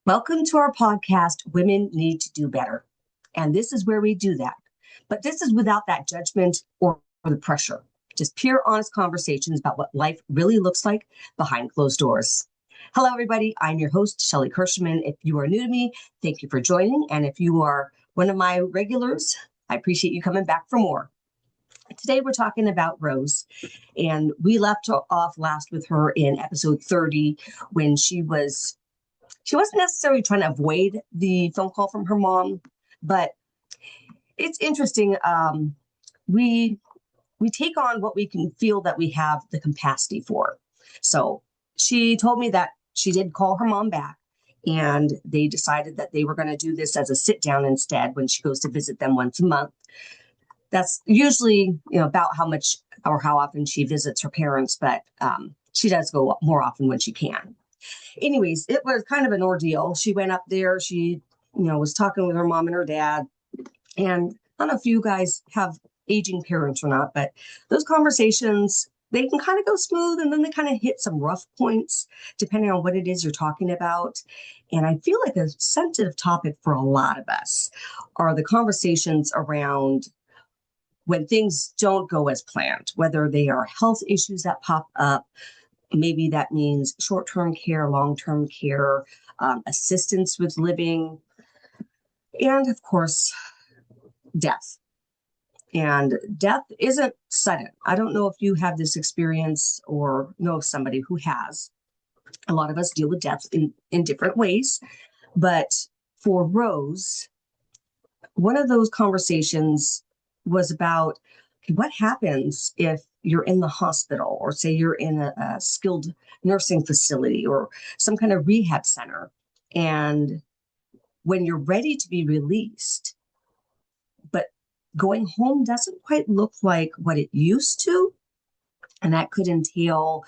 Welcome to our podcast, Women Need to Do Better. And this is where we do that. But this is without that judgment or the pressure, just pure, honest conversations about what life really looks like behind closed doors. Hello, everybody. I'm your host, Shelley Kirschman. If you are new to me, thank you for joining. And if you are one of my regulars, I appreciate you coming back for more. Today, we're talking about Rose, and we left off last with her in episode 30 when she wasn't necessarily trying to avoid the phone call from her mom, but it's interesting. We take on what we can feel that we have the capacity for. So she told me that she did call her mom back, and they decided that they were going to do this as a sit down instead when she goes to visit them once a month. That's usually, about how much or how often she visits her parents, but she does go more often when she can. Anyways, it was kind of an ordeal. She went up there. She, was talking with her mom and her dad. And I don't know if you guys have aging parents or not, but those conversations, they can kind of go smooth and then they kind of hit some rough points depending on what it is you're talking about. And I feel like a sensitive topic for a lot of us are the conversations around when things don't go as planned, whether they are health issues that pop up. Maybe that means short-term care, long-term care, assistance with living, and of course, death. And death isn't sudden. I don't know if you have this experience or know of somebody who has. A lot of us deal with death in different ways. But for Rose, one of those conversations was about what happens if you're in the hospital, or say you're in a skilled nursing facility or some kind of rehab center. And when you're ready to be released, but going home doesn't quite look like what it used to. And that could entail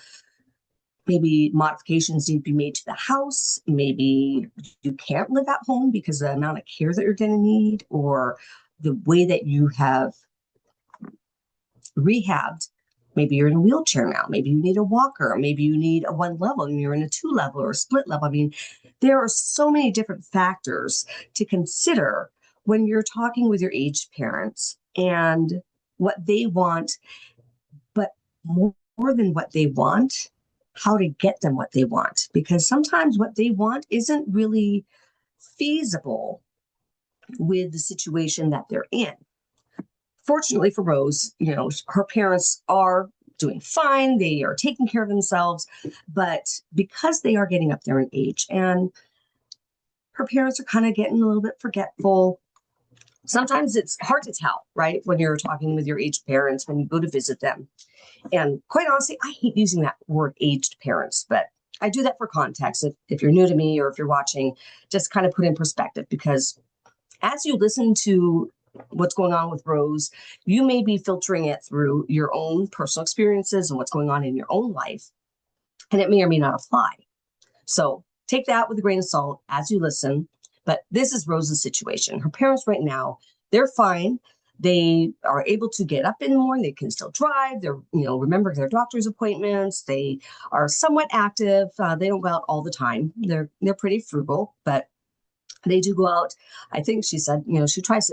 maybe modifications need to be made to the house. Maybe you can't live at home because of the amount of care that you're going to need, or the way that you have rehabbed. Maybe you're in a wheelchair now. Maybe you need a walker. Maybe you need a 1 level and you're in a 2 level or a split level. I mean, there are so many different factors to consider when you're talking with your aged parents and what they want, but more than what they want, how to get them what they want. Because sometimes what they want isn't really feasible with the situation that they're in. Fortunately for Rose, her parents are doing fine. They are taking care of themselves, but because they are getting up there in age and her parents are kind of getting a little bit forgetful, sometimes it's hard to tell, right? When you're talking with your aged parents, when you go to visit them. And quite honestly, I hate using that word aged parents, but I do that for context. If you're new to me or if you're watching, just kind of put in perspective, because as you listen to what's going on with Rose, you may be filtering it through your own personal experiences and what's going on in your own life, and it may or may not apply. So take that with a grain of salt as you listen. But this is Rose's situation. Her parents right now, they're fine. They are able to get up in the morning. They can still drive. They're, remember their doctor's appointments. They are somewhat active. They don't go out all the time. They're pretty frugal, but they do go out. I think she said, she tries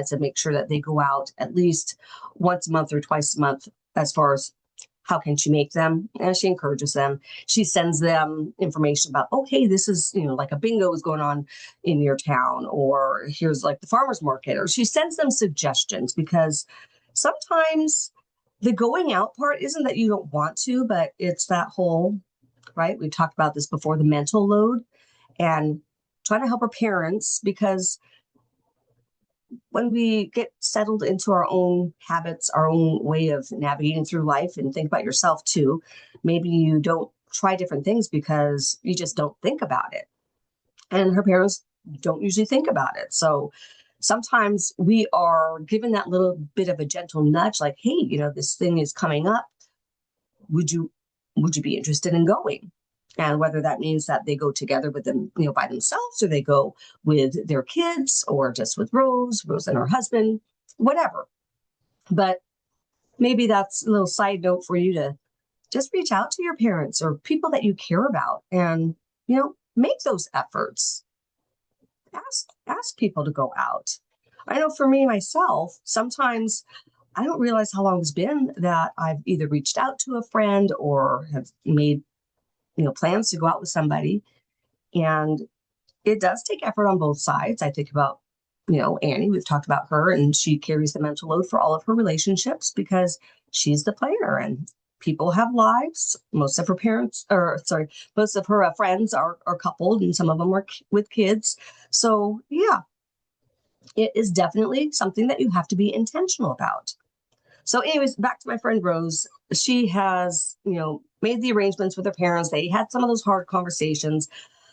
to make sure that they go out at least once a month or twice a month. As far as how can she make them, and she encourages them. She sends them information about, oh, hey, this is, like a bingo is going on in your town, or here's like the farmer's market, or she sends them suggestions, because sometimes the going out part isn't that you don't want to, but it's that whole, right? We've talked about this before, the mental load, and trying to help our parents, because when we get settled into our own habits, our own way of navigating through life, and think about yourself too, maybe you don't try different things because you just don't think about it. And her parents don't usually think about it. So sometimes we are given that little bit of a gentle nudge, like, hey, this thing is coming up. Would you be interested in going? And whether that means that they go together with them, by themselves, or they go with their kids, or just with Rose and her husband, whatever. But maybe that's a little side note for you to just reach out to your parents or people that you care about and, make those efforts. ask people to go out. I know for me myself, sometimes I don't realize how long it's been that I've either reached out to a friend or have made, plans to go out with somebody. And it does take effort on both sides. I think about, Annie, we've talked about her, and she carries the mental load for all of her relationships because she's the planner, and people have lives. Most of her parents, or sorry, most of her friends are coupled, and some of them are with kids. So yeah, it is definitely something that you have to be intentional about. So anyways, back to my friend Rose. She has, made the arrangements with her parents. They had some of those hard conversations.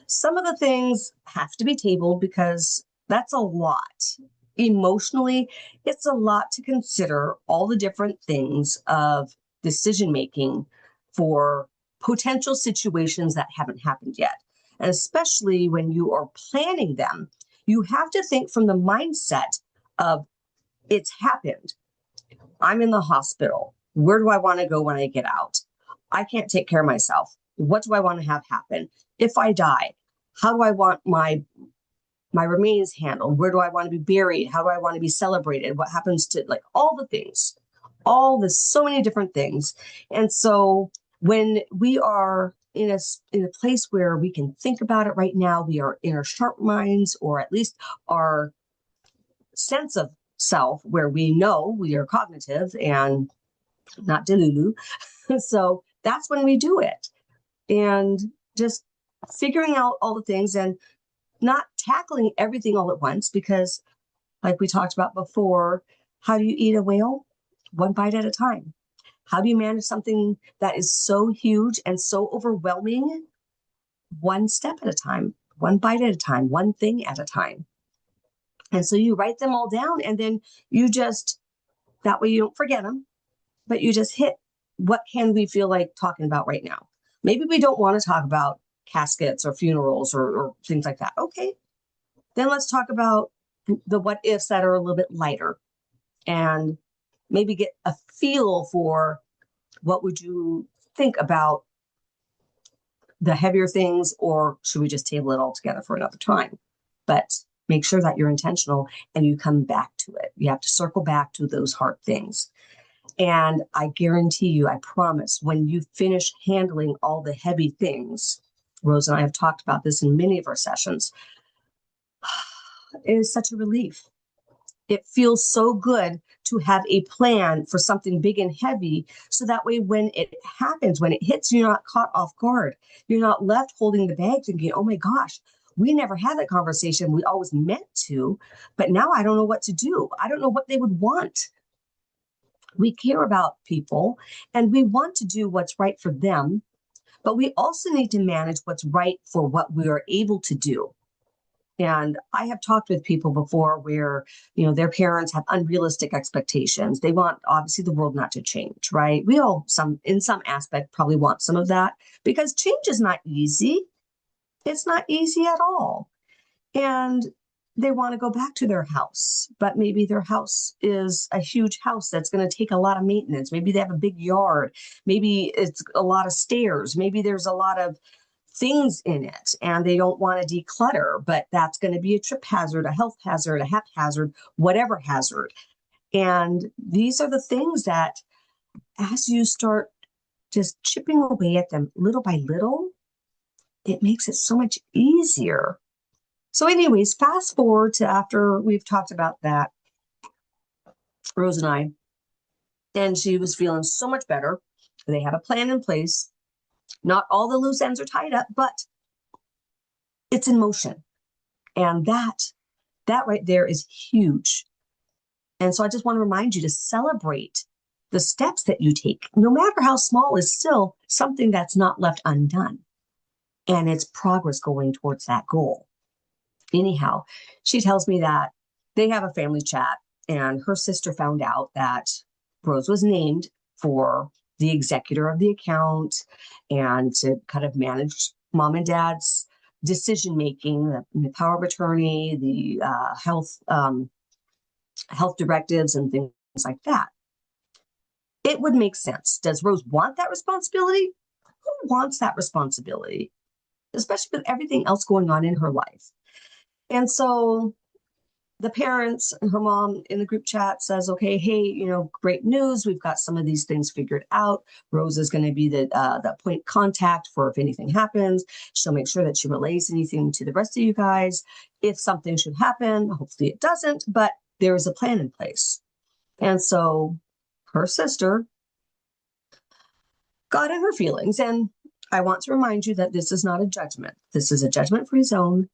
Some of the things have to be tabled because that's a lot. Emotionally, it's a lot to consider all the different things of decision making for potential situations that haven't happened yet. And especially when you are planning them, you have to think from the mindset of it's happened. I'm in the hospital. Where do I want to go when I get out? I can't take care of myself. What do I want to have happen? If I die, how do I want my remains handled? Where do I want to be buried? How do I want to be celebrated? What happens to all the things, so many different things. And so when we are in a place where we can think about it right now, we are in our sharp minds, or at least our sense of self, where we know we are cognitive and not delulu. So that's when we do it. And just figuring out all the things and not tackling everything all at once, because like we talked about before, how do you eat a whale? One bite at a time. How do you manage something that is so huge and so overwhelming? One step at a time, one bite at a time, one thing at a time. And so you write them all down, and then that way you don't forget them, but you just hit, what can we feel like talking about right now? Maybe we don't want to talk about caskets or funerals or things like that. Okay, then let's talk about the what ifs that are a little bit lighter, and maybe get a feel for what would you think about the heavier things, or should we just table it all together for another time? But make sure that you're intentional and you come back to it. You have to circle back to those hard things. And I guarantee you, I promise, when you finish handling all the heavy things, Rose and I have talked about this in many of our sessions, it is such a relief. It feels so good to have a plan for something big and heavy, so that way when it happens, when it hits, you're not caught off guard. You're not left holding the bag thinking, oh my gosh, we never had that conversation. We always meant to, but now I don't know what to do. I don't know what they would want. We care about people and we want to do what's right for them, but we also need to manage what's right for what we are able to do. And I have talked with people before where, their parents have unrealistic expectations. They want, obviously, the world not to change, right? We all, in some aspect, probably want some of that, because change is not easy. It's not easy at all. And they want to go back to their house, but maybe their house is a huge house that's going to take a lot of maintenance. Maybe they have a big yard. Maybe it's a lot of stairs. Maybe there's a lot of things in it and they don't want to declutter, but that's going to be a trip hazard, a health hazard, a haphazard, whatever hazard. And these are the things that, as you start just chipping away at them little by little, it makes it so much easier. So anyways, fast forward to after we've talked about that, Rose and I, and she was feeling so much better. They have a plan in place. Not all the loose ends are tied up, but it's in motion. And that right there is huge. And so I just want to remind you to celebrate the steps that you take, no matter how small, is still something that's not left undone. And it's progress going towards that goal. Anyhow, she tells me that they have a family chat, and her sister found out that Rose was named for the executor of the account and to kind of manage mom and dad's decision making, the power of attorney, the health directives, and things like that. It would make sense. Does Rose want that responsibility? Who wants that responsibility, especially with everything else going on in her life? And so the parents and her mom in the group chat says, okay, hey, great news. We've got some of these things figured out. Rose is going to be the point contact for if anything happens. She'll make sure that she relays anything to the rest of you guys. If something should happen, hopefully it doesn't, but there is a plan in place. And so her sister got in her feelings. And I want to remind you that this is not a judgment. This is a judgment-free zone.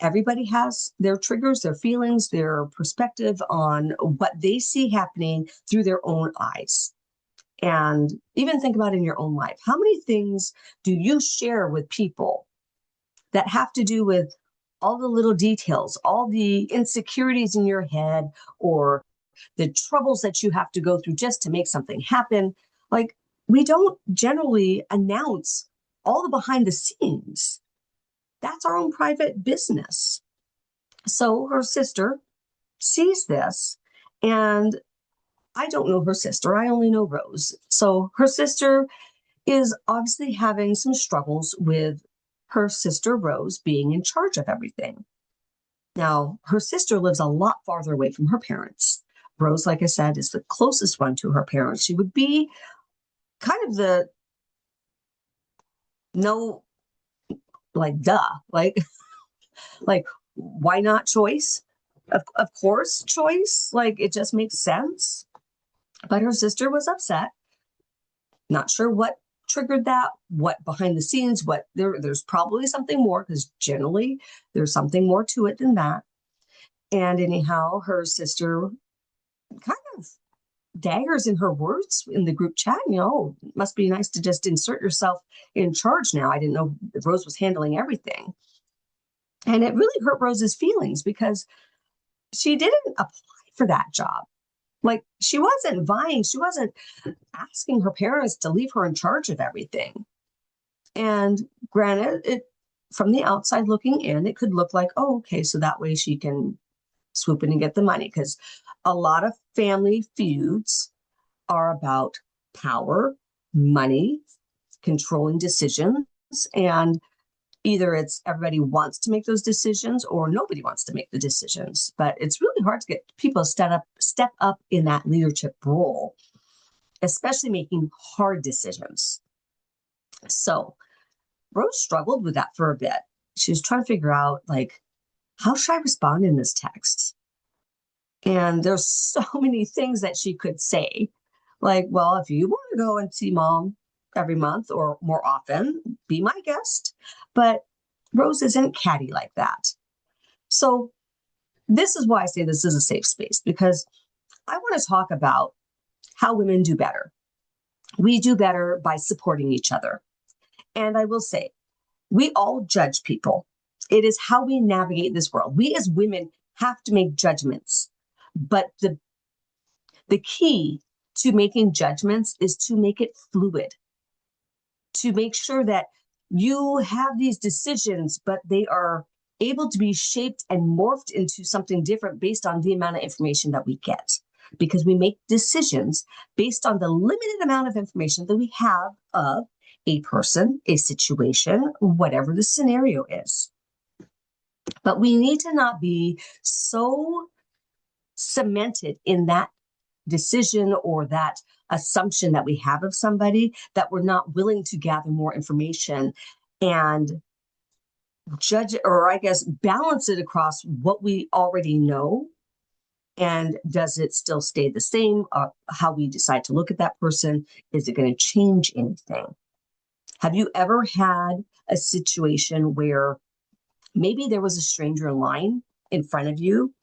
Everybody has their triggers, their feelings, their perspective on what they see happening through their own eyes. And even think about in your own life, how many things do you share with people that have to do with all the little details, all the insecurities in your head, or the troubles that you have to go through just to make something happen? Like, we don't generally announce all the behind the scenes. That's our own private business. So her sister sees this, and I don't know her sister. I only know Rose. So her sister is obviously having some struggles with her sister Rose being in charge of everything. Now, her sister lives a lot farther away from her parents. Rose, like I said, is the closest one to her parents. She would be kind of the no, like, duh, like, why not choice? Of course, choice. Like, it just makes sense. But her sister was upset, not sure what triggered that, what behind the scenes, what there's probably something more, because generally there's something more to it than that. And anyhow, her sister kind of daggers in her words in the group chat. It must be nice to just insert yourself in charge now. I didn't know Rose was handling everything. And it really hurt Rose's feelings because she didn't apply for that job. Like, she wasn't vying, she wasn't asking her parents to leave her in charge of everything. And granted, from the outside looking in, it could look like, oh, okay, so that way she can swoop in and get the money. Because a lot of family feuds are about power, money, controlling decisions, and either it's everybody wants to make those decisions or nobody wants to make the decisions. But it's really hard to get people to step up in that leadership role, especially making hard decisions. So Rose struggled with that for a bit. She was trying to figure out, like, how should I respond in this text? And there's so many things that she could say. Like, well, if you want to go and see mom every month or more often, be my guest. But Rose isn't catty like that. So this is why I say this is a safe space, because I want to talk about how women do better. We do better by supporting each other. And I will say, we all judge people. It is how we navigate this world. We as women have to make judgments. But the key to making judgments is to make it fluid, to make sure that you have these decisions, but they are able to be shaped and morphed into something different based on the amount of information that we get. Because we make decisions based on the limited amount of information that we have of a person, a situation, whatever the scenario is. But we need to not be so cemented in that decision or that assumption that we have of somebody that we're not willing to gather more information and judge, or I guess balance it across what we already know. And does it still stay the same? How we decide to look at that person? Is it going to change anything? Have you ever had a situation where maybe there was a stranger in line in front of you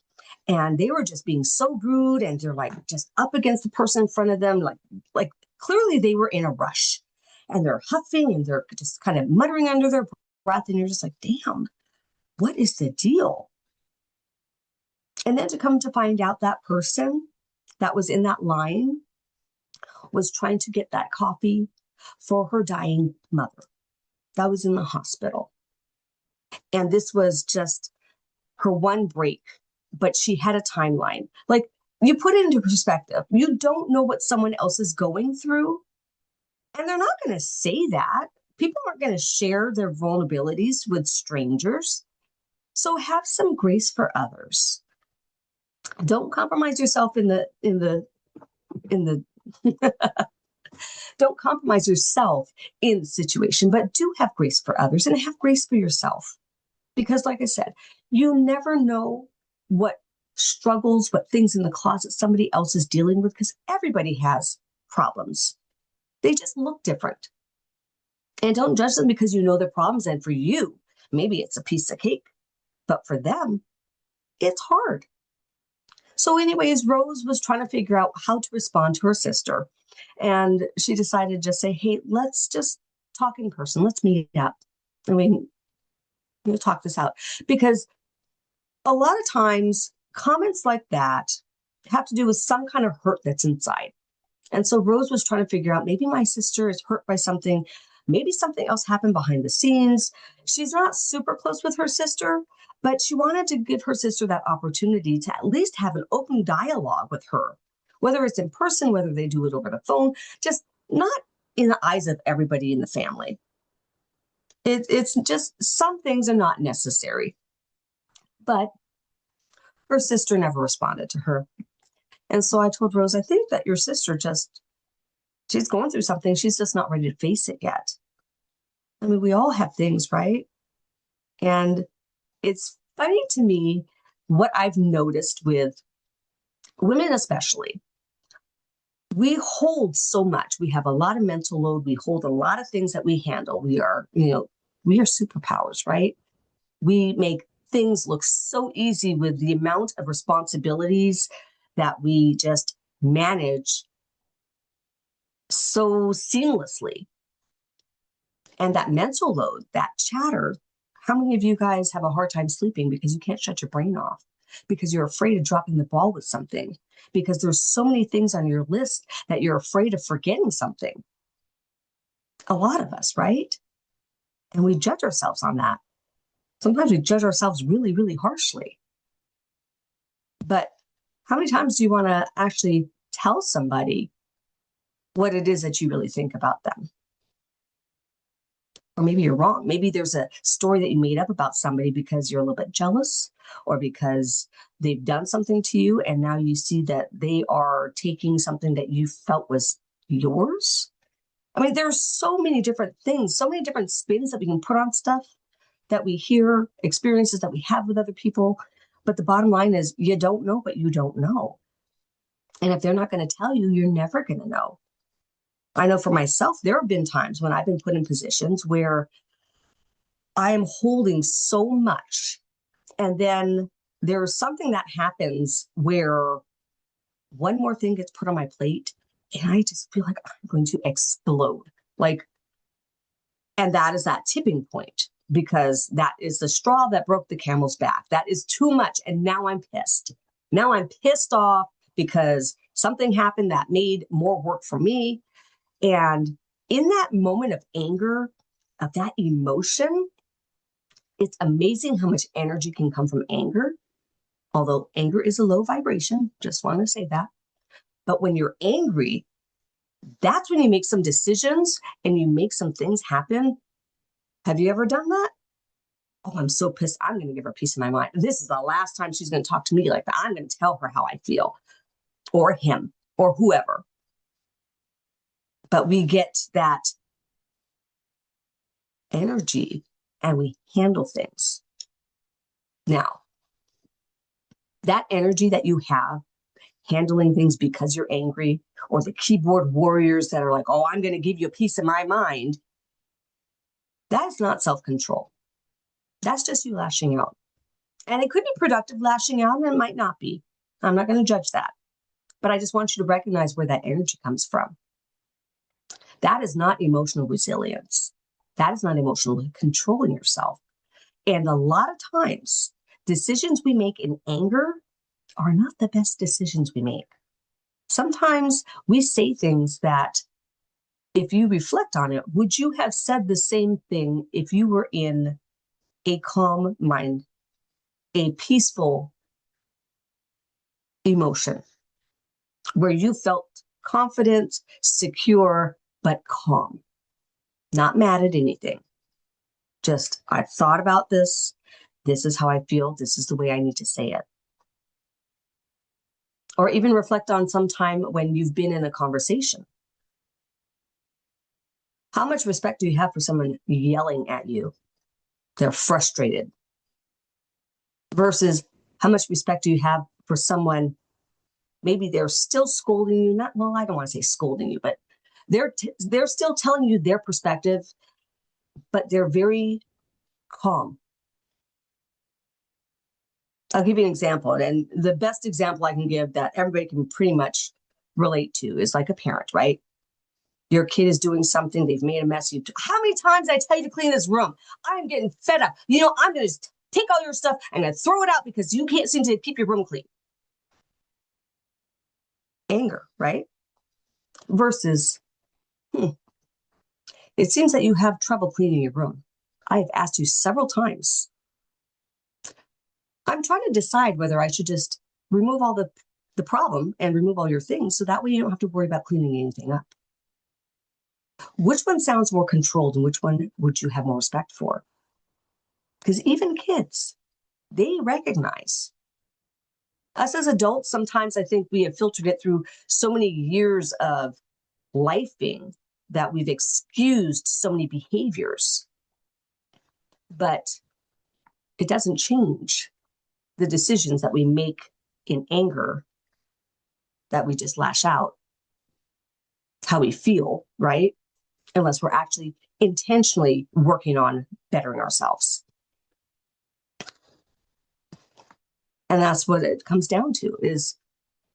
and they were just being so rude and they're like just up against the person in front of them, like clearly they were in a rush and they're huffing and they're just kind of muttering under their breath, and you're just like, damn, what is the deal? And then to come to find out that person that was in that line was trying to get that coffee for her dying mother that was in the hospital. And this was just her one break, but she had a timeline. Like, you put it into perspective. You don't know what someone else is going through. And they're not going to say that. People aren't going to share their vulnerabilities with strangers. So have some grace for others. Don't compromise yourself in the don't compromise yourself in the situation, but do have grace for others and have grace for yourself. Because, like I said, you never know what struggles, what things in the closet somebody else is dealing with, because everybody has problems. They just look different. And don't judge them because you know their problems. And for you, maybe it's a piece of cake, but for them, it's hard. So, anyways, Rose was trying to figure out how to respond to her sister. And she decided to just say, hey, let's just talk in person. Let's meet up. I mean, we'll talk this out. Because a lot of times, comments like that have to do with some kind of hurt that's inside. And so Rose was trying to figure out, maybe my sister is hurt by something. Maybe something else happened behind the scenes. She's not super close with her sister, but she wanted to give her sister that opportunity to at least have an open dialogue with her, whether it's in person, whether they do it over the phone, just not in the eyes of everybody in the family. It's just some things are not necessary. But her sister never responded to her. And so I told Rose, I think that your sister she's going through something. She's just not ready to face it yet. I mean, we all have things, right? And it's funny to me what I've noticed with women, especially. We hold so much. We have a lot of mental load. We hold a lot of things that we handle. We are superpowers, right? We make things look so easy with the amount of responsibilities that we just manage so seamlessly. And that mental load, that chatter, how many of you guys have a hard time sleeping because you can't shut your brain off, because you're afraid of dropping the ball with something, because there's so many things on your list that you're afraid of forgetting something? A lot of us, right? And we judge ourselves on that. Sometimes we judge ourselves really, really harshly. But how many times do you want to actually tell somebody what it is that you really think about them? Or maybe you're wrong. Maybe there's a story that you made up about somebody because you're a little bit jealous, or because they've done something to you and now you see that they are taking something that you felt was yours. I mean, there's so many different things, so many different spins that we can put on stuff that we hear, experiences that we have with other people. But the bottom line is, you don't know what you don't know. And if they're not going to tell you, you're never going to know. I know for myself, there have been times when I've been put in positions where I am holding so much. And then there's something that happens where one more thing gets put on my plate and I just feel like I'm going to explode. And that is that tipping point, because that is the straw that broke the camel's back. That is too much. And now I'm pissed. Now I'm pissed off because something happened that made more work for me. And in that moment of anger, of that emotion, it's amazing how much energy can come from anger. Although anger is a low vibration, just want to say that. But when you're angry, that's when you make some decisions and you make some things happen. Have you ever done that? Oh, I'm so pissed. I'm going to give her a piece of my mind. This is the last time she's going to talk to me like that. I'm going to tell her how I feel, or him, or whoever. But we get that energy and we handle things. Now, that energy that you have handling things because you're angry, or the keyboard warriors that are like, oh, I'm going to give you a piece of my mind, that's not self-control. That's just you lashing out. And it could be productive lashing out, and it might not be. I'm not going to judge that. But I just want you to recognize where that energy comes from. That is not emotional resilience. That is not emotionally controlling yourself. And a lot of times, decisions we make in anger are not the best decisions we make. Sometimes we say things that, if you reflect on it, would you have said the same thing if you were in a calm mind, a peaceful emotion, where you felt confident, secure, but calm, not mad at anything? Just, I've thought about this, This is how I feel. This is the way I need to say it. Or even reflect on some time when you've been in a conversation. How much respect do you have for someone yelling at you? They're frustrated. Versus how much respect do you have for someone, maybe they're still scolding you, not, well, I don't want to say scolding you, but they're still telling you their perspective, but they're very calm. I'll give you an example. And the best example I can give that everybody can pretty much relate to is like a parent, right? Your kid is doing something, they've made a mess. How many times did I tell you to clean this room? I'm getting fed up. I'm going to take all your stuff and then throw it out because you can't seem to keep your room clean. Anger, right? Versus, it seems that you have trouble cleaning your room. I've asked you several times. I'm trying to decide whether I should just remove all the problem and remove all your things so that way you don't have to worry about cleaning anything up. Which one sounds more controlled and which one would you have more respect for? Because even kids, they recognize. Us as adults, sometimes I think we have filtered it through so many years of lifing that we've excused so many behaviors. But it doesn't change the decisions that we make in anger, that we just lash out, how we feel, right? Unless we're actually intentionally working on bettering ourselves. And that's what it comes down to, is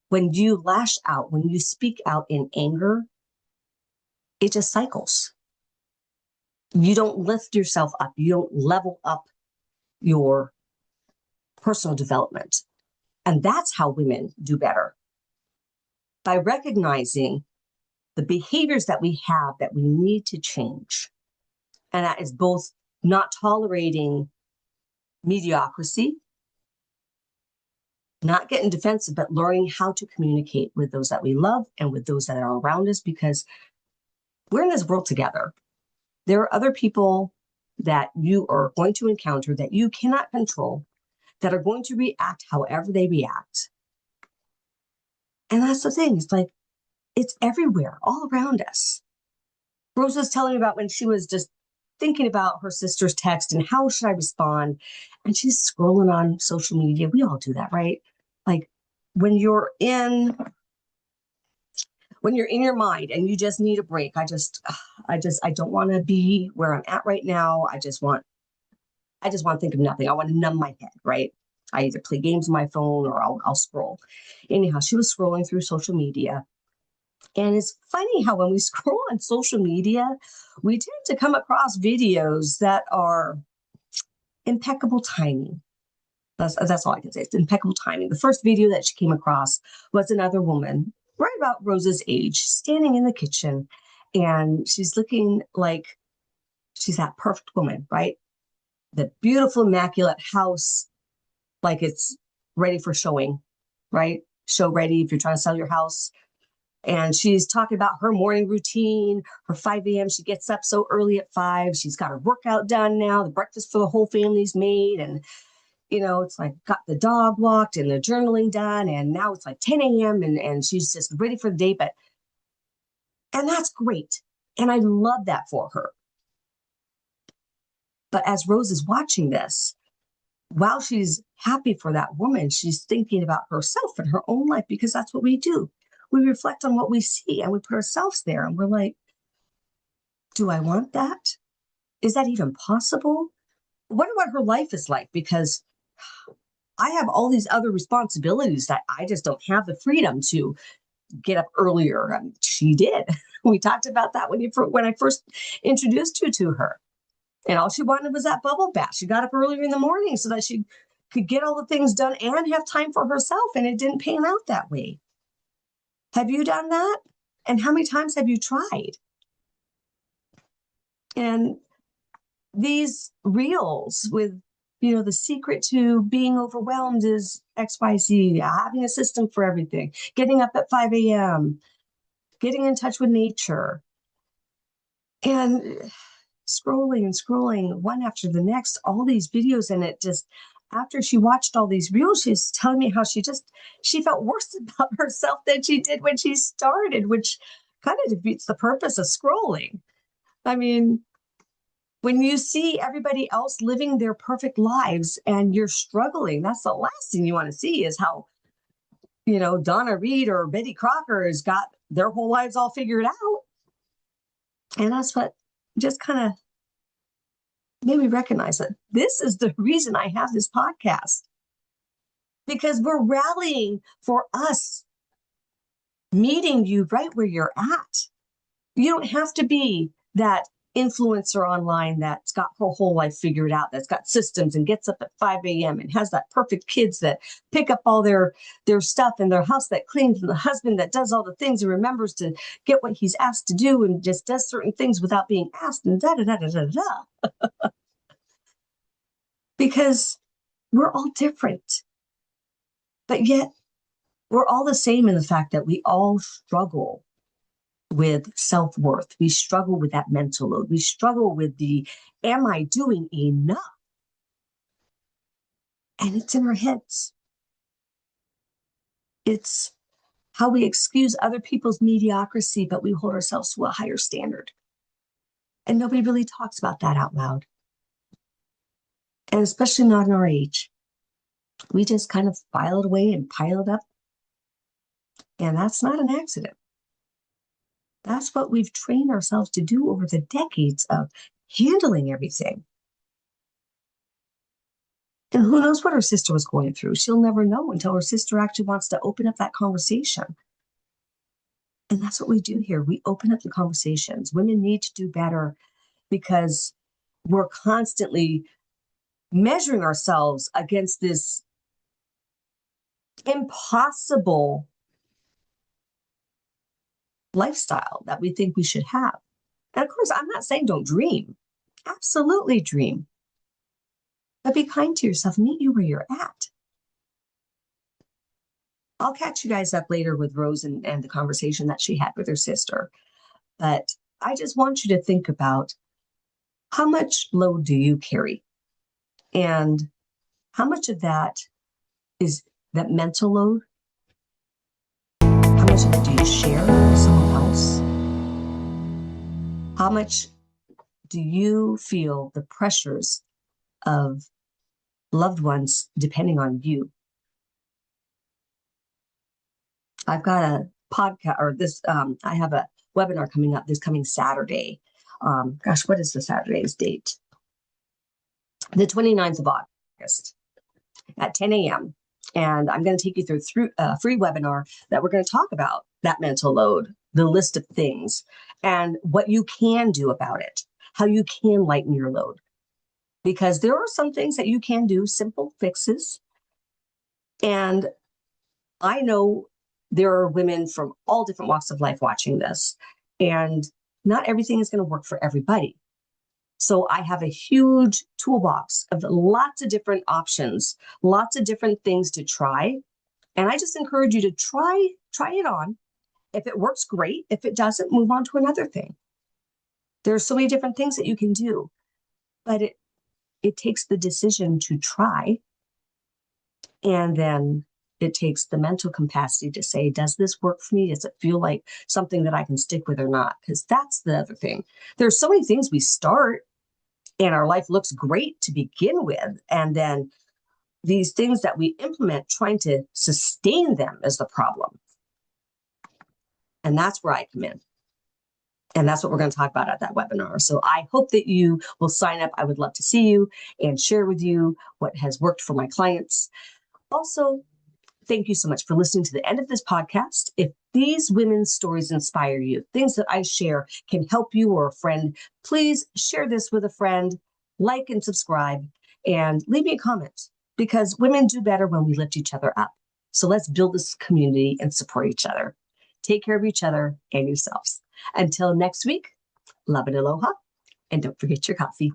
when you lash out, when you speak out in anger, it just cycles. You don't lift yourself up. You don't level up your personal development. And that's how women do better. By recognizing the behaviors that we have that we need to change. And that is both not tolerating mediocrity, not getting defensive, but learning how to communicate with those that we love and with those that are around us, because we're in this world together. There are other people that you are going to encounter that you cannot control, that are going to react however they react. And that's the thing. It's like, it's everywhere, all around us. Rose was telling me about when she was just thinking about her sister's text and how should I respond? And she's scrolling on social media. We all do that, right? Like when you're in your mind and you just need a break, I don't want to be where I'm at right now. I just want to think of nothing. I want to numb my head, right? I either play games on my phone or I'll scroll. Anyhow, she was scrolling through social media. And it's funny how when we scroll on social media, we tend to come across videos that are impeccable timing. That's all I can say. It's impeccable timing. The first video that she came across was another woman, right about Rose's age, standing in the kitchen. And she's looking like she's that perfect woman, right? The beautiful, immaculate house, like it's ready for showing, right? Show ready if you're trying to sell your house. And she's talking about her morning routine, her 5 a.m. She gets up so early at 5. She's got her workout done now. The breakfast for the whole family's made. And, it's like got the dog walked and the journaling done. And now it's like 10 a.m. And she's just ready for the day. And that's great. And I love that for her. But as Rose is watching this, while she's happy for that woman, she's thinking about herself and her own life, because that's what we do. We reflect on what we see and we put ourselves there and we're like, do I want that? Is that even possible? I wonder what her life is like, because I have all these other responsibilities that I just don't have the freedom to get up earlier. I mean, she did. We talked about that when I first introduced you to her. And all she wanted was that bubble bath. She got up earlier in the morning so that she could get all the things done and have time for herself. And it didn't pan out that way. Have you done that? And how many times have you tried? And these reels with, the secret to being overwhelmed is XYZ, having a system for everything, getting up at 5 a.m., getting in touch with nature. And scrolling and scrolling one after the next, all these videos. And it just, after she watched all these reels, she's telling me how she felt worse about herself than she did when she started, which kind of defeats the purpose of scrolling. I mean, when you see everybody else living their perfect lives and you're struggling, that's the last thing you want to see, is how, Donna Reed or Betty Crocker has got their whole lives all figured out. And that's what just kind of made me recognize that this is the reason I have this podcast, because we're rallying for us, meeting you right where you're at. You don't have to be that influencer online that's got her whole life figured out, that's got systems and gets up at 5 a.m. and has that perfect kids that pick up all their stuff, and their house that cleans, and the husband that does all the things and remembers to get what he's asked to do and just does certain things without being asked, and da da da da da da. Because we're all different, but yet we're all the same in the fact that we all struggle with self-worth. We struggle with that mental load. We struggle with am I doing enough? And it's in our heads. It's how we excuse other people's mediocrity, but we hold ourselves to a higher standard. And nobody really talks about that out loud. And especially not in our age. We just kind of file it away and pile it up. And that's not an accident. That's what we've trained ourselves to do over the decades of handling everything. And who knows what her sister was going through? She'll never know until her sister actually wants to open up that conversation. And that's what we do here. We open up the conversations. Women need to do better, because we're constantly measuring ourselves against this impossible lifestyle that we think we should have. And of course, I'm not saying don't dream. Absolutely dream. But be kind to yourself. Meet you where you're at. I'll catch you guys up later with Rose and the conversation that she had with her sister. But I just want you to think about, how much load do you carry? And how much of that is that mental load? How much of it do you share with someone else? How much do you feel the pressures of loved ones depending on you? I've got a podcast, or I have a webinar coming up this coming Saturday. What is the Saturday's date? The 29th of August at 10 a.m. And I'm going to take you through a free webinar that we're going to talk about that mental load, the list of things, and what you can do about it, how you can lighten your load. Because there are some things that you can do, simple fixes. And I know there are women from all different walks of life watching this, and not everything is going to work for everybody. So I have a huge toolbox of lots of different options, lots of different things to try. And I just encourage you to try it on. If it works, great. If it doesn't, move on to another thing. There are so many different things that you can do, but it takes the decision to try. And then it takes the mental capacity to say, does this work for me? Does it feel like something that I can stick with or not? Because that's the other thing. There's so many things we start and our life looks great to begin with. And then these things that we implement, trying to sustain them, is the problem. And that's where I come in. And that's what we're going to talk about at that webinar. So I hope that you will sign up. I would love to see you and share with you what has worked for my clients. Also, thank you so much for listening to the end of this podcast. If these women's stories inspire you, things that I share can help you or a friend, please share this with a friend, like and subscribe, and leave me a comment, because women do better when we lift each other up. So let's build this community and support each other. Take care of each other and yourselves. Until next week, love and aloha, and don't forget your coffee.